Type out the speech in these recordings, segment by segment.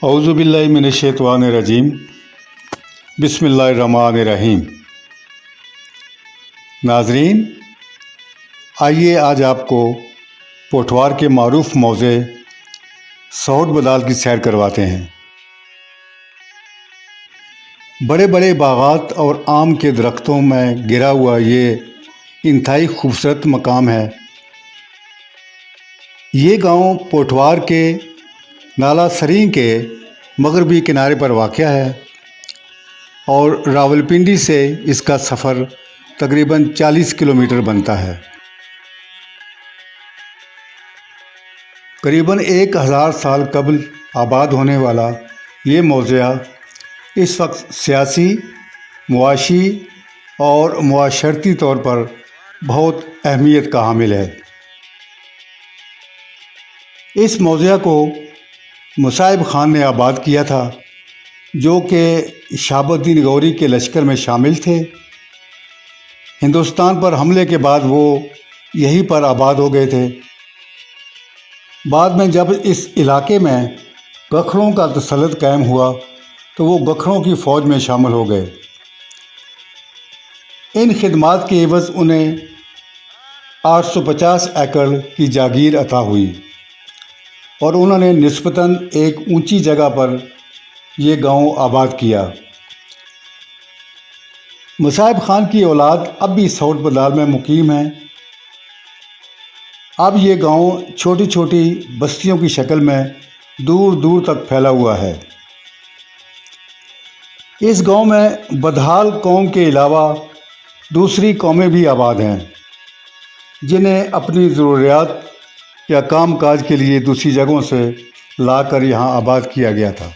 اعوذ باللہ من الشیطان الرجیم بسم اللہ الرحمن الرحیم۔ ناظرین، آئیے آج آپ کو پوٹھوار کے معروف موضع سہوٹ بدال کی سیر کرواتے ہیں۔ بڑے بڑے باغات اور آم کے درختوں میں گھرا ہوا یہ انتہائی خوبصورت مقام ہے۔ یہ گاؤں پوٹھوار کے نالا سرین کے مغربی کنارے پر واقع ہے اور راولپنڈی سے اس کا سفر تقریباً 40 کلومیٹر بنتا ہے۔ قریباً 1000 سال قبل آباد ہونے والا یہ موضع اس وقت سیاسی، معاشی اور معاشرتی طور پر بہت اہمیت کا حامل ہے۔ اس موضع کو مصعب خان نے آباد کیا تھا، جو کہ شہاب الدین غوری کے لشکر میں شامل تھے۔ ہندوستان پر حملے کے بعد وہ یہیں پر آباد ہو گئے تھے۔ بعد میں جب اس علاقے میں گکھڑوں کا تسلط قائم ہوا تو وہ گکھڑوں کی فوج میں شامل ہو گئے۔ ان خدمات کے عوض انہیں 850 ایکڑ کی جاگیر عطا ہوئی اور انہوں نے نسبتاً ایک اونچی جگہ پر یہ گاؤں آباد کیا۔ مصعب خان کی اولاد اب بھی سہوٹ بدال میں مقیم ہے۔ اب یہ گاؤں چھوٹی چھوٹی بستیوں کی شکل میں دور دور تک پھیلا ہوا ہے۔ اس گاؤں میں بدحال قوم کے علاوہ دوسری قومیں بھی آباد ہیں، جنہیں اپنی ضروریات یا کام کاج کے لیے دوسری جگہوں سے لا کر یہاں آباد کیا گیا تھا۔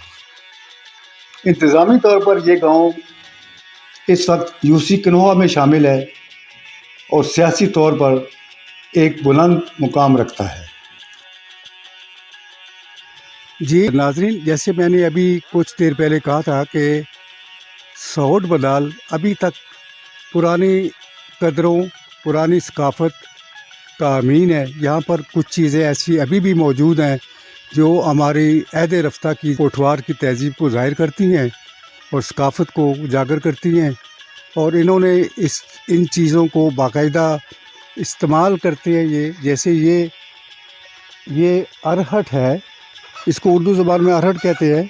انتظامی طور پر یہ گاؤں اس وقت یوسی کنھوا میں شامل ہے اور سیاسی طور پر ایک بلند مقام رکھتا ہے۔ جی ناظرین، جیسے میں نے ابھی کچھ دیر پہلے کہا تھا کہ سہوٹ بدال ابھی تک پرانی قدروں، پرانی ثقافت کا امین ہے۔ یہاں پر کچھ چیزیں ایسی ابھی بھی موجود ہیں جو ہماری عہد رفتہ کی پوٹھوار کی تہذیب کو ظاہر کرتی ہیں اور ثقافت کو اجاگر کرتی ہیں، اور انہوں نے ان چیزوں کو باقاعدہ استعمال کرتے ہیں۔ جیسے یہ ارہٹ ہے، اس کو اردو زبان میں ارہٹ کہتے ہیں،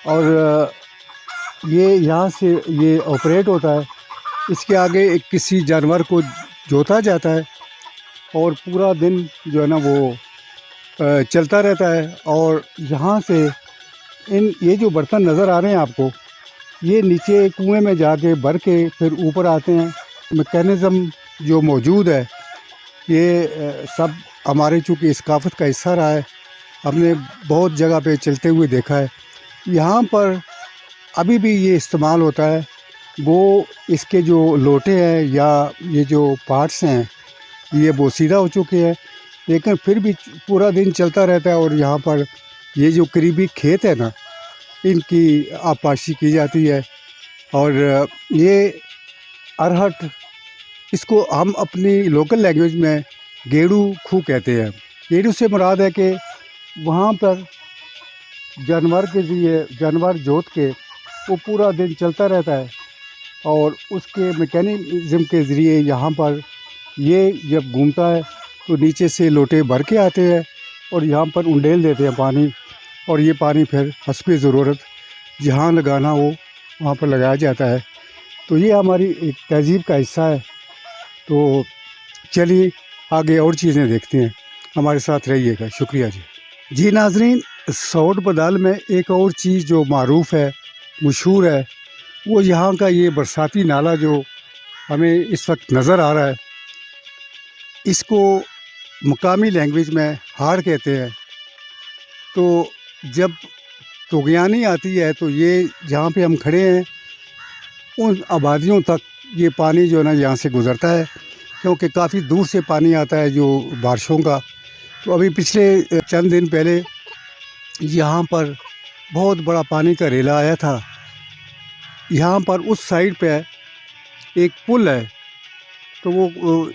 اور یہ یہاں سے یہ آپریٹ ہوتا ہے۔ اس کے آگے کسی جانور کو جوتا جاتا ہے اور پورا دن جو ہے نا وہ چلتا رہتا ہے، اور یہاں سے یہ جو برتن نظر آ رہے ہیں آپ کو، یہ نیچے کنویں میں جا کے بھر کے پھر اوپر آتے ہیں۔ میکینزم جو موجود ہے یہ سب ہمارے چونکہ ثقافت کا حصہ رہا ہے، ہم نے بہت جگہ پہ چلتے ہوئے دیکھا ہے۔ یہاں پر ابھی بھی یہ استعمال ہوتا ہے۔ وہ اس کے جو لوٹے ہیں یا یہ جو پارٹس ہیں یہ بوسیدہ ہو چکے ہیں، لیکن پھر بھی پورا دن چلتا رہتا ہے، اور یہاں پر یہ جو قریبی کھیت ہے نا، ان کی آبپاشی کی جاتی ہے۔ اور یہ ارہٹ، اس کو ہم اپنی لوکل لینگویج میں گیڑو کھو کہتے ہیں۔ گیڑو سے مراد ہے کہ وہاں پر جانور جوت کے وہ پورا دن چلتا رہتا ہے، اور اس کے میکینزم کے ذریعے یہاں پر یہ جب گھومتا ہے تو نیچے سے لوٹے بھر کے آتے ہیں اور یہاں پر انڈیل دیتے ہیں پانی، اور یہ پانی پھر حسب ضرورت جہاں لگانا ہو وہاں پر لگایا جاتا ہے۔ تو یہ ہماری ایک تہذیب کا حصہ ہے۔ تو چلیے آگے اور چیزیں دیکھتے ہیں، ہمارے ساتھ رہیے گا۔ شکریہ جی۔ جی ناظرین، سہوٹ بدال میں ایک اور چیز جو معروف ہے، مشہور ہے، وہ یہاں کا یہ برساتی نالا جو ہمیں اس وقت نظر آ رہا ہے۔ اس کو مقامی لینگویج میں ہاڑ کہتے ہیں۔ تو جب طغیانی آتی ہے تو یہ جہاں پہ ہم کھڑے ہیں ان آبادیوں تک یہ پانی جو ہے نا یہاں سے گزرتا ہے، کیونکہ کافی دور سے پانی آتا ہے جو بارشوں کا۔ تو ابھی پچھلے چند دن پہلے یہاں پر بہت بڑا پانی کا ریلا آیا تھا۔ یہاں پر اس سائڈ پہ ایک پل ہے، تو وہ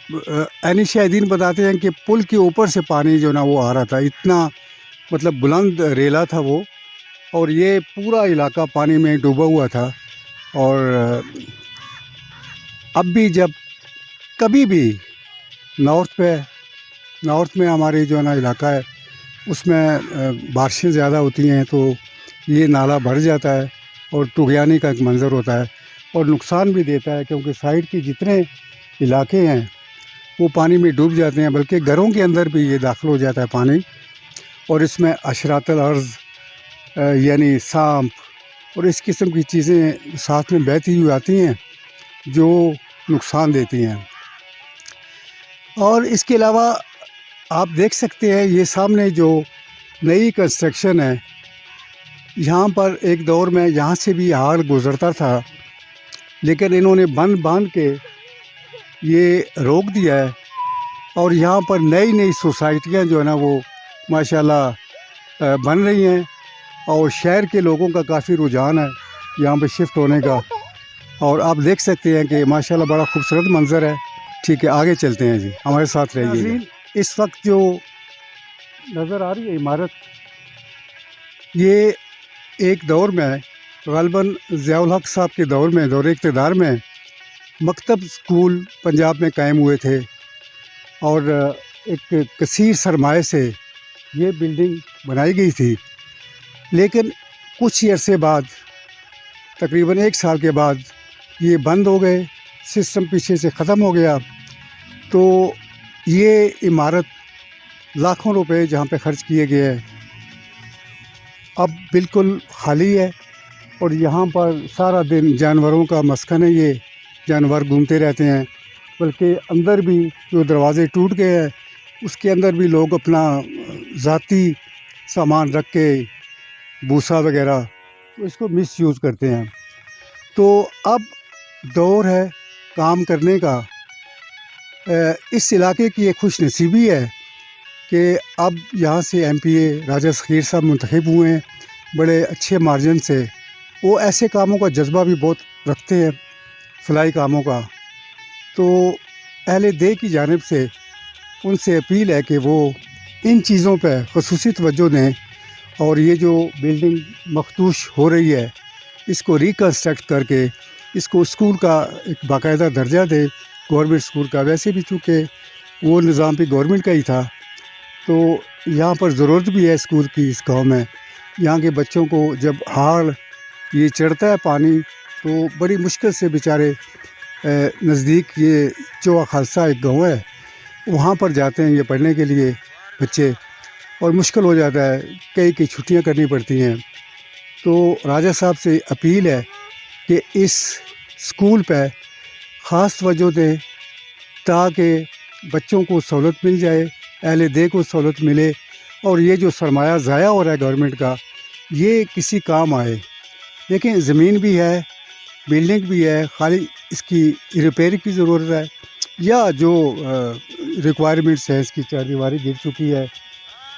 عینی شاہدین بتاتے ہیں کہ پل کے اوپر سے پانی جو نا وہ آ رہا تھا، اتنا مطلب بلند ریلا تھا وہ، اور یہ پورا علاقہ پانی میں ڈوبا ہوا تھا. اور اب بھی جب کبھی بھی نارتھ میں ہماری جو ہے نا علاقہ ہے اس میں بارشیں زیادہ ہوتی ہیں تو یہ نالا بھر جاتا ہے اور طغیانی کا ایک منظر ہوتا ہے اور نقصان بھی دیتا ہے، کیونکہ سائڈ کے جتنے علاقے ہیں وہ پانی میں ڈوب جاتے ہیں، بلکہ گھروں کے اندر بھی یہ داخل ہو جاتا ہے پانی. اور اس میں اشرات الارض یعنی سانپ اور اس قسم کی چیزیں ساتھ میں بہتی ہوئی آتی ہیں جو نقصان دیتی ہیں. اور اس کے علاوہ آپ دیکھ سکتے ہیں یہ سامنے جو نئی کنسٹرکشن ہے، یہاں پر ایک دور میں یہاں سے بھی ہاڑ گزرتا تھا، لیکن انہوں نے باندھ کے یہ روک دیا ہے. اور یہاں پر نئی سوسائٹیاں جو ہے نا وہ ماشاءاللہ بن رہی ہیں، اور شہر کے لوگوں کا کافی رجحان ہے یہاں پہ شفٹ ہونے کا. اور آپ دیکھ سکتے ہیں کہ ماشاءاللہ بڑا خوبصورت منظر ہے. ٹھیک ہے، آگے چلتے ہیں جی، ہمارے ساتھ رہیے. اس وقت جو نظر آ رہی ہے عمارت، یہ ایک دور میں غالباً ضیاء الحق صاحب کے دور اقتدار میں مکتب اسکول پنجاب میں قائم ہوئے تھے، اور ایک کثیر سرمایے سے یہ بلڈنگ بنائی گئی تھی. لیکن کچھ ہی عرصے بعد، تقریباً 1 سال کے بعد یہ بند ہو گئے، سسٹم پیچھے سے ختم ہو گیا. تو یہ عمارت لاکھوں روپے جہاں پہ خرچ کیے گئے اب بالکل خالی ہے، اور یہاں پر سارا دن جانوروں کا مسکن ہے. یہ جانور گھومتے رہتے ہیں، بلکہ اندر بھی جو دروازے ٹوٹ گئے ہیں اس کے اندر بھی لوگ اپنا ذاتی سامان رکھ کے بھوسا وغیرہ اس کو مس یوز کرتے ہیں. تو اب دور ہے کام کرنے کا. اس علاقے کی ایک خوش نصیبی ہے کہ اب یہاں سے MPA راجہ صغیر صاحب منتخب ہوئے ہیں بڑے اچھے مارجن سے. وہ ایسے کاموں کا جذبہ بھی بہت رکھتے ہیں، فلاحی کاموں کا. تو اہل دے کی جانب سے ان سے اپیل ہے کہ وہ ان چیزوں پہ خصوصی توجہ دیں، اور یہ جو بلڈنگ مختوش ہو رہی ہے اس کو ریکنسٹرکٹ کر کے اس کو اسکول کا ایک باقاعدہ درجہ دے، گورنمنٹ اسکول کا. ویسے بھی چونکہ وہ نظام بھی گورنمنٹ کا ہی تھا، تو یہاں پر ضرورت بھی ہے اسکول کی اس گاؤں میں. یہاں کے بچوں کو جب ہاڑ یہ چڑھتا ہے پانی تو بڑی مشکل سے بیچارے نزدیک یہ چوہا خالصہ ایک گاؤں ہے وہاں پر جاتے ہیں یہ پڑھنے کے لیے بچے، اور مشکل ہو جاتا ہے، کئی چھٹیاں کرنی پڑتی ہیں. تو راجہ صاحب سے اپیل ہے کہ اس اسکول پہ خاص توجہ دیں تاکہ بچوں کو سہولت مل جائے، اہل دے کو سہولت ملے، اور یہ جو سرمایہ ضائع ہو رہا ہے گورنمنٹ کا یہ کسی کام آئے. لیکن زمین بھی ہے، بلڈنگ بھی ہے، خالی اس کی ریپیئر کی ضرورت ہے، یا جو ریکوائرمنٹس ہے، اس کی چاردیواری گر چکی ہے،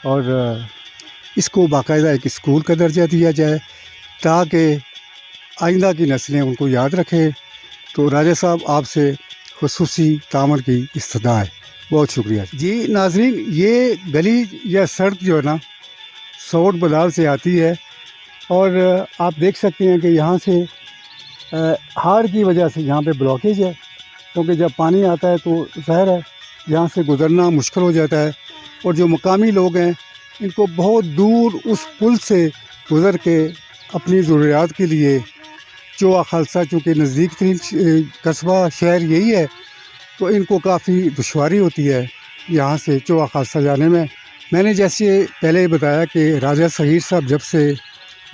اور اس کو باقاعدہ ایک اسکول کا درجہ دیا جائے تاکہ آئندہ کی نسلیں ان کو یاد رکھیں. تو راجہ صاحب آپ سے خصوصی تعاون کی استدعا ہے. بہت شکریہ. جی ناظرین، یہ گلی یا سڑک جو ہے نا سوٹ بدال سے آتی ہے، اور آپ دیکھ سکتے ہیں کہ یہاں سے ہاڑ کی وجہ سے یہاں پہ بلاکیج ہے، کیونکہ جب پانی آتا ہے تو ظاہر ہے یہاں سے گزرنا مشکل ہو جاتا ہے. اور جو مقامی لوگ ہیں ان کو بہت دور اس پل سے گزر کے اپنی ضروریات کے لیے چوہا خالصہ، چونکہ نزدیک ترین قصبہ شہر یہی ہے، تو ان کو کافی دشواری ہوتی ہے یہاں سے چوہا خالصہ جانے میں. میں نے جیسے پہلے بتایا کہ راجہ صغیر صاحب جب سے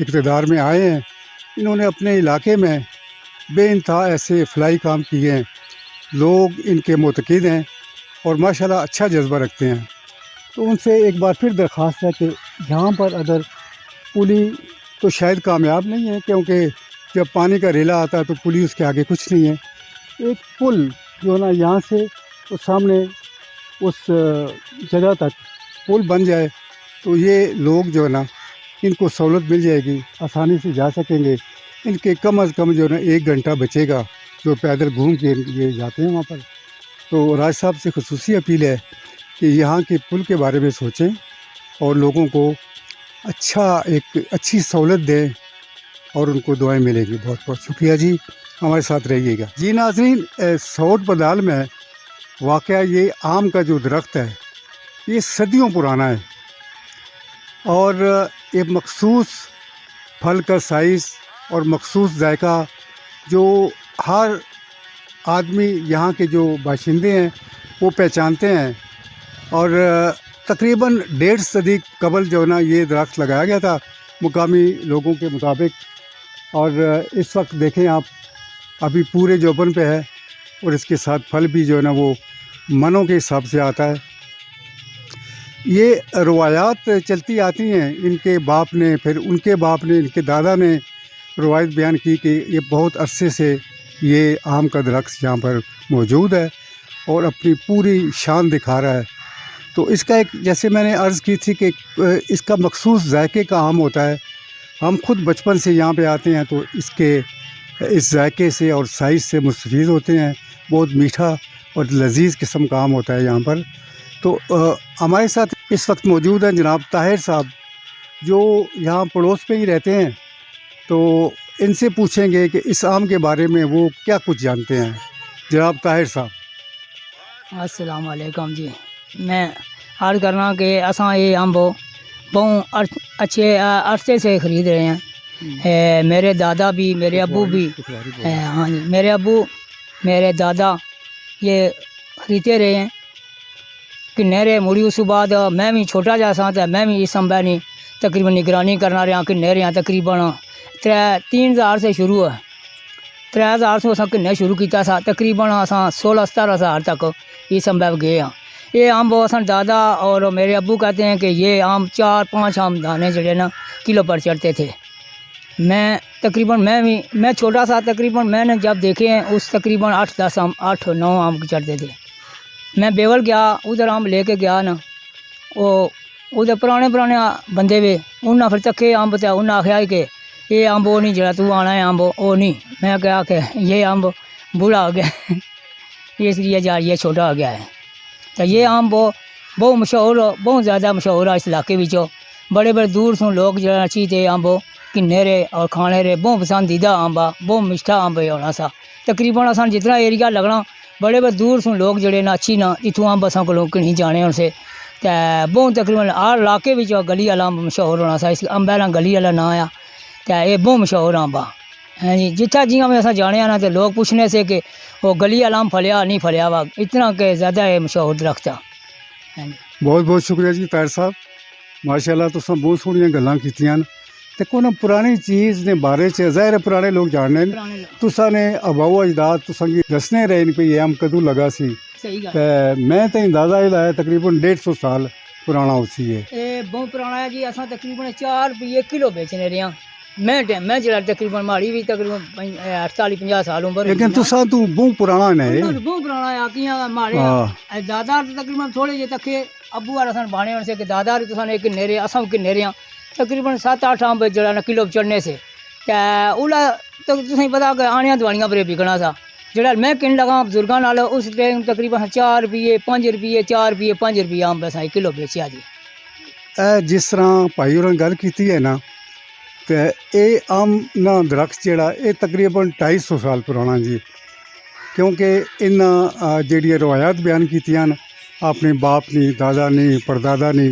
اقتدار میں آئے ہیں انہوں نے اپنے علاقے میں بے انتہا ایسے فلاحی کام کیے ہیں. لوگ ان کے معتقد ہیں اور ماشاءاللہ اچھا جذبہ رکھتے ہیں. تو ان سے ایک بار پھر درخواست ہے کہ یہاں پر اگر پلی تو شاید کامیاب نہیں ہے، کیونکہ جب پانی کا ریلا آتا ہے تو پلی اس کے آگے کچھ نہیں ہے. ایک پل جو ہے نا یہاں سے اس سامنے اس جگہ تک پل بن جائے تو یہ لوگ جو ہے نا ان کو سہولت مل جائے گی، آسانی سے جا سکیں گے. ان کے کم از کم جو ہے نا 1 گھنٹہ بچے گا جو پیدل گھوم کے یہ جاتے ہیں وہاں پر. تو راج صاحب سے خصوصی اپیل ہے کہ یہاں کے پل کے بارے میں سوچیں اور لوگوں کو اچھا ایک اچھی سہولت دیں اور ان کو دعائیں ملیں گی. بہت بہت شکریہ جی, ہمارے ساتھ رہیے گا. جی ناظرین, سوٹ بدال میں واقعہ یہ آم کا جو درخت ہے یہ صدیوں پرانا ہے, اور ایک مخصوص پھل کا سائز اور مخصوص ذائقہ جو ہر آدمی یہاں کے جو باشندے ہیں وہ پہچانتے ہیں. اور تقریباً 1.5 صدی قبل جو ہے نا یہ درخت لگایا گیا تھا مقامی لوگوں کے مطابق, اور اس وقت دیکھیں آپ ابھی پورے جوبن پہ ہے, اور اس کے ساتھ پھل بھی جو ہے نا وہ منوں کے حساب سے آتا ہے. یہ روایات چلتی آتی ہیں, ان کے باپ نے, پھر ان کے باپ نے, ان کے دادا نے روایت بیان کی کہ یہ بہت عرصے سے یہ آم کا درخت یہاں پر موجود ہے اور اپنی پوری شان دکھا رہا ہے. تو اس کا ایک, جیسے میں نے عرض کی تھی کہ اس کا مخصوص ذائقے کا آم ہوتا ہے. ہم خود بچپن سے یہاں پہ آتے ہیں تو اس ذائقے سے اور سائز سے مستفید ہوتے ہیں. بہت میٹھا اور لذیذ قسم کا آم ہوتا ہے یہاں پر. تو ہمارے ساتھ اس وقت موجود ہیں جناب طاہر صاحب, جو یہاں پڑوس پہ ہی رہتے ہیں. تو ان سے پوچھیں گے کہ اس آم کے بارے میں وہ کیا کچھ جانتے ہیں. جناب طاہر صاحب. السلام علیکم جی. میں عرض کرنا کہ اساں یہ امب بہت اچھے عرصے سے خرید رہے ہیں. میرے دادا بھی, میرے ابو بھی, ہاں جی, میرے ابو, میرے دادا یہ خریدتے رہے ہیں. کنہرے مڑی اس بعد میں بھی چھوٹا جا سا تو میں بھی اس امبے نہیں تقریباً نگرانی کرنا رہا. کنہرے ہیں تقریباً 3,000 سے شروع ہے. 3,000 سے اصل کنہیں شروع کیا سا, تقریباً اصل 16-17,000 تک اس امبے گئے ہاں. یہ آم اصل دادا اور میرے ابو کہتے ہیں کہ یہ آم 4-5 آم دانے جڑے نا کلو پر چڑھتے تھے. تقریباً میں چھوٹا سا, تقریباً میں نے جب دیکھے ہیں اس تقریباً 8-10 آم 8-9 آم چڑھتے تھے. میں بیول گیا, ادھر آم لے کے گیا نا, وہ ادھر پرانے بندے وے, انہیں پھر چکھے امب تے انہیں آخیا کہ یہ امب وہ نہیں جڑا تو آنا ہے امب وہ نہیں. میں کہا کہ یہ امب بوڑھا ہو گیا اس لیے یہ چھوٹا ہو گیا ہے. تو یہ آم بہت مشہور, بہت زیادہ مشہور ہے اس علاقے وچوں. بڑے دور سے لوگ جڑا چیتے آمب کنہرے اور کھانے رہے, بہت پسندیدہ آمب آ, بہت میٹھا آمب ہونا سا. تقریباً اصل جتنا ایریا لگنا بڑے دور سے لوگ جڑے نا اچھی نا اتوں آمب اصل کو کہیں جانے ان سے. تو بہت تقریباً ہر علاقے گلی والا آمب مشہور ہونا سا. اس امبے کا گلی والا نام آ, تو یہ بہت مشہور آمب آ. ہاں جی, جتھا جیاں میں اصل جانے نا تو لوگ پوچھنے سے کہ وہ گلی والا آم پھلیا نہیں پھلیا وا, اتنا کہ زیادہ یہ مشہور درخت آ. بہت بہت شکریہ جی طاہر صاحب. ماشاء اللہ تساں بہت سوہنیاں گلاں کیتیاں. تے کوئی نہ پرانی چیز نے بارے چ ظاہر ہے پرانے لوگ جاننے تساں نے اباؤ اجداد تساں کی دسنے رہے کہ یہ آم کدوں لگا سی. صحیح گل تے میں تے اندازہ ہی لایا تقریباً 150 سال پرانا ہو سی ہے. یہ بہت پرانا ہے جی. اصل تقریباً 4 روپے کلو بیچنے رہے ہیں. میں جڑا تقریباً ماڑی بھی تقریباً 48-50 سال عمر. لیکن تساں تو بہت پرانا ہے. بہت پرانا ہے کیاں ماڑے دادا تقریباً تھوڑے جے تکے ابو والے سن بانے ہونے سے کہ دادا تساں ایک کنہرے اساں کنہرے ہیں تقریباً 7-8 آم جڑا نا کلو چڑھنے سے. تے اولا تو تسیں پتا کہ آنیاں دوائیاں پر بکنا سا. جڑا میں کن لگا بزرگاں نال اس ٹائم تقریباً 4 روپے 5 روپے 4 روپے 5 روپے آم بس کلو بیچیا جی. جس طرح بھائی ہوراں گل کیتی ہے نا, تو یہ آم نا درخت جڑا یہ تقریباً 250 سال پرانا جی. کیونکہ انہاں جڑی روایات بیان کیتیاں اپنے باپ نے, دادا نے, پردادا نے,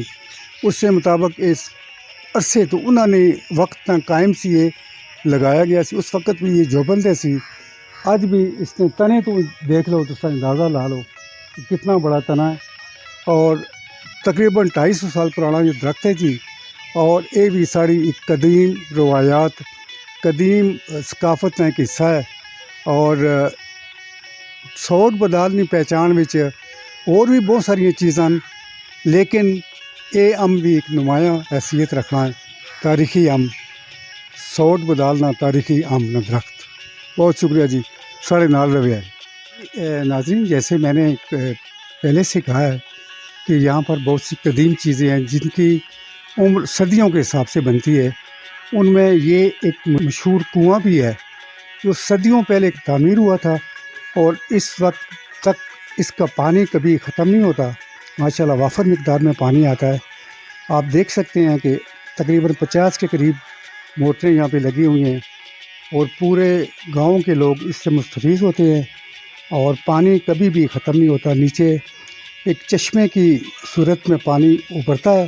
اس سے مطابق اس عرصے تو انہوں نے وقت نہ قائم سی یہ لگایا گیا سی. اس وقت بھی یہ جوبن دے سی. اج بھی اس نے تنے تو دیکھ لو تو اندازہ لا لو کتنا بڑا تنا ہے. اور تقریباً 250 سال پرانا یہ درخت ہے جی. اور یہ بھی ساری ایک قدیم روایات, قدیم ثقافت کا ایک حصہ ہے. اور سوٹ بدال کی پہچان وچ اور بھی بہت ساری چیزاں, لیکن یہ ام بھی ایک نمایاں حیثیت رکھنا ہے. تاریخی ام سوٹ بدال نہ تاریخی ام نہ درخت. بہت شکریہ جی, سارے نال روے. ناظرین, جیسے میں نے پہلے سے کہا ہے کہ یہاں پر بہت سی قدیم چیزیں ہیں جن کی عمر صدیوں کے حساب سے بنتی ہے. ان میں یہ ایک مشہور کنواں بھی ہے جو صدیوں پہلے تعمیر ہوا تھا, اور اس وقت تک اس کا پانی کبھی ختم نہیں ہوتا. ماشاءاللہ وافر مقدار میں پانی آتا ہے. آپ دیکھ سکتے ہیں کہ تقریباً 50 کے قریب موٹریں یہاں پہ لگی ہوئی ہیں اور پورے گاؤں کے لوگ اس سے مستفید ہوتے ہیں اور پانی کبھی بھی ختم نہیں ہوتا. نیچے ایک چشمے کی صورت میں پانی ابھرتا ہے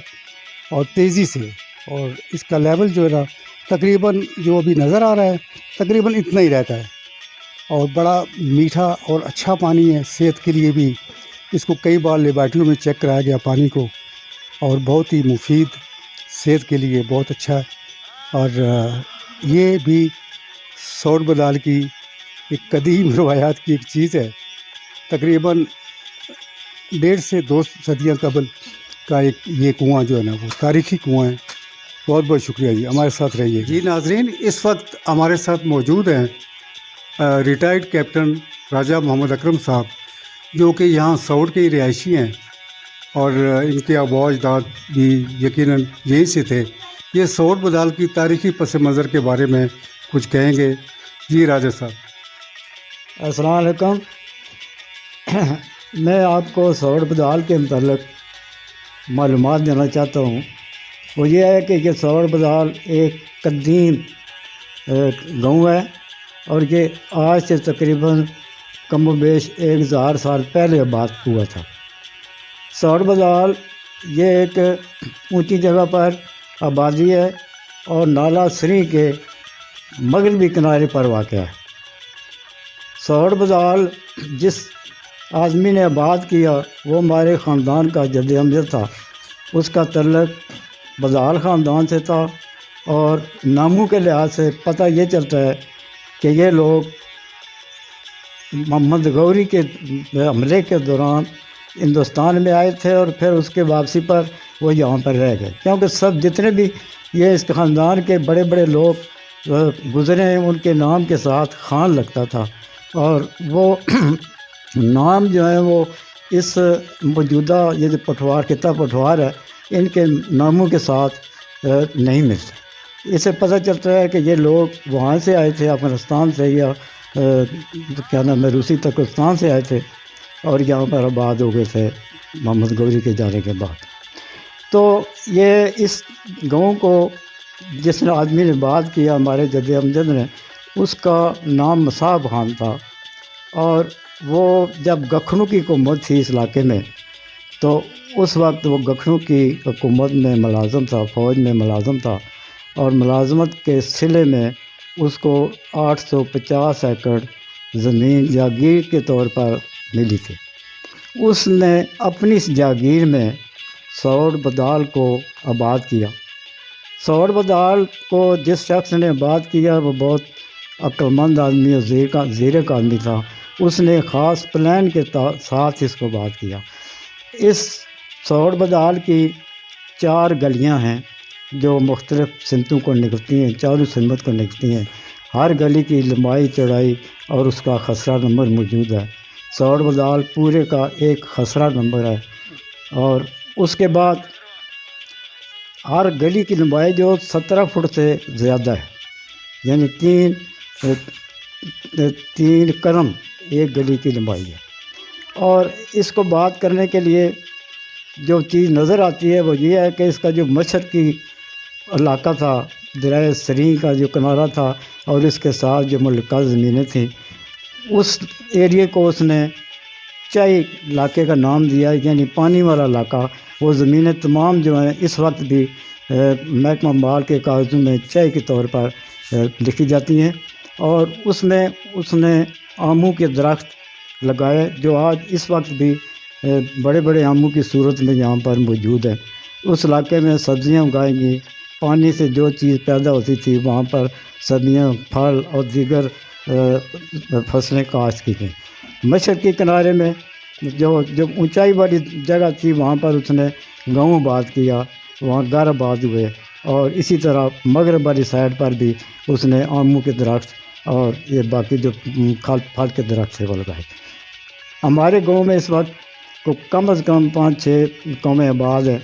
اور تیزی سے، اور اس کا لیول جو ہے نا تقریباً جو ابھی نظر آ رہا ہے تقریباً اتنا ہی رہتا ہے اور بڑا میٹھا اور اچھا پانی ہے. صحت کے لیے بھی اس کو کئی بار لیبارٹریوں میں چیک کرایا گیا پانی کو، اور بہت ہی مفید، صحت کے لیے بہت اچھا ہے. اور یہ بھی سوڑ بدال کی ایک قدیم روایات کی ایک چیز ہے. تقریباً 1.5 سے 2 صدیاں قبل کا ایک یہ کنواں جو ہے نا وہ تاریخی کنواں ہے. بہت بہت شکریہ جی، ہمارے ساتھ رہیے. جی ناظرین، اس وقت ہمارے ساتھ موجود ہیں ریٹائرڈ کیپٹن راجہ محمد اکرم صاحب، جو کہ یہاں سوڑ کے ہی رہائشی ہیں اور ان کے آباء و اجداد بھی یقیناً یہیں سے تھے. یہ سوڑ بدال کی تاریخی پس منظر کے بارے میں کچھ کہیں گے. جی راجہ صاحب. السلام علیکم. میں آپ کو سوڑ بدال کے متعلق معلومات دینا چاہتا ہوں. وہ یہ ہے کہ یہ سوڑ بدال ایک قدیم گاؤں ہے اور یہ آج سے تقریباً کم و بیش 1000 سال پہلے آباد ہوا تھا. سوڑ بدال یہ ایک اونچی جگہ پر آبادی ہے اور نالا سری کے مغربی کنارے پر واقع ہے. سوڑ بدال جس آدمی نے آباد کیا وہ ہمارے خاندان کا جد امجد تھا. اس کا تعلق بدال خاندان سے تھا اور ناموں کے لحاظ سے پتہ یہ چلتا ہے کہ یہ لوگ محمد غوری کے حملے کے دوران ہندوستان میں آئے تھے اور پھر اس کے واپسی پر وہ یہاں پر رہ گئے، کیونکہ سب جتنے بھی یہ اس خاندان کے بڑے بڑے لوگ گزرے ہیں ان کے نام کے ساتھ خان لگتا تھا، اور وہ نام جو ہے وہ اس موجودہ یہ جو پٹوار خطہ پٹوار ہے ان کے ناموں کے ساتھ نہیں ملتے. اس سے پتہ چلتا ہے کہ یہ لوگ وہاں سے آئے تھے، افغانستان سے یا کیا نام ہے روسی ترکستان سے آئے تھے اور یہاں پر آباد ہو گئے تھے محمد غوری کے جانے کے بعد. تو یہ اس گاؤں کو جس نے آدمی نے آباد کیا ہمارے جد امجد نے، اس کا نام مصعب خان تھا، اور وہ جب گکھنو کی حکومت تھی اس علاقے میں تو اس وقت وہ گکھنو کی حکومت میں ملازم تھا، فوج میں ملازم تھا، اور ملازمت کے صلے میں اس کو 850 ایکڑ زمین جاگیر کے طور پر ملی تھی. اس نے اپنی اس جاگیر میں سوڑ بدال کو آباد کیا. سوڑ بدال کو جس شخص نے آباد کیا وہ بہت عقل مند آدمی اور زیرک آدمی تھا. اس نے خاص پلان کے ساتھ اس کو آباد کیا. اس سوڑ بدال کی 4 گلیاں ہیں جو مختلف سمتوں کو نکلتی ہیں، چاروں سمت کو نکلتی ہیں. ہر گلی کی لمبائی چوڑائی اور اس کا خسرہ نمبر موجود ہے. سوڑ بدال پورے کا ایک خسرہ نمبر ہے، اور اس کے بعد ہر گلی کی لمبائی جو 17 فٹ سے زیادہ ہے، یعنی 3 قدم ایک گلی کی لمبائی ہے. اور اس کو بات کرنے کے لیے جو چیز نظر آتی ہے وہ یہ ہے کہ اس کا جو مشرقی علاقہ تھا، دریائے سرین کا جو کنارہ تھا اور اس کے ساتھ جو ملکہ زمینیں تھیں، اس ایریے کو اس نے چائے علاقے کا نام دیا، یعنی پانی والا علاقہ. وہ زمینیں تمام جو ہیں اس وقت بھی محکمہ مال کے کاغذوں میں چائے کے طور پر لکھی جاتی ہیں، اور اس میں اس نے آموں کے درخت لگائے جو آج اس وقت بھی بڑے بڑے آموں کی صورت میں یہاں پر موجود ہیں. اس علاقے میں سبزیاں اگائیں گی، پانی سے جو چیز پیدا ہوتی تھی وہاں پر سبزیاں، پھل اور دیگر فصلیں کاشت کی گئیں. مشرقی کنارے میں جو اونچائی والی جگہ تھی وہاں پر اس نے گاؤں آباد کیا، وہاں گھر آباد ہوئے، اور اسی طرح مغرب والی سائڈ پر بھی اس نے آموں کے درخت اور یہ باقی جو پھل کے درخت سے وہ لگائے. ہمارے گاؤں میں اس وقت کو کم از کم 5-6 قومیں آباد ہیں.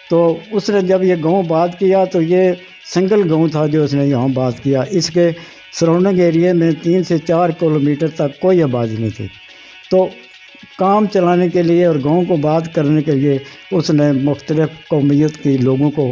تو اس نے جب یہ گاؤں آباد کیا تو یہ سنگل گاؤں تھا جو اس نے یہاں آباد کیا. اس کے سراؤنڈنگ ایریے میں 3 سے 4 کلومیٹر تک کوئی آبادی نہیں تھی. تو کام چلانے کے لیے اور گاؤں کو آباد کرنے کے لیے اس نے مختلف قومیت کے لوگوں کو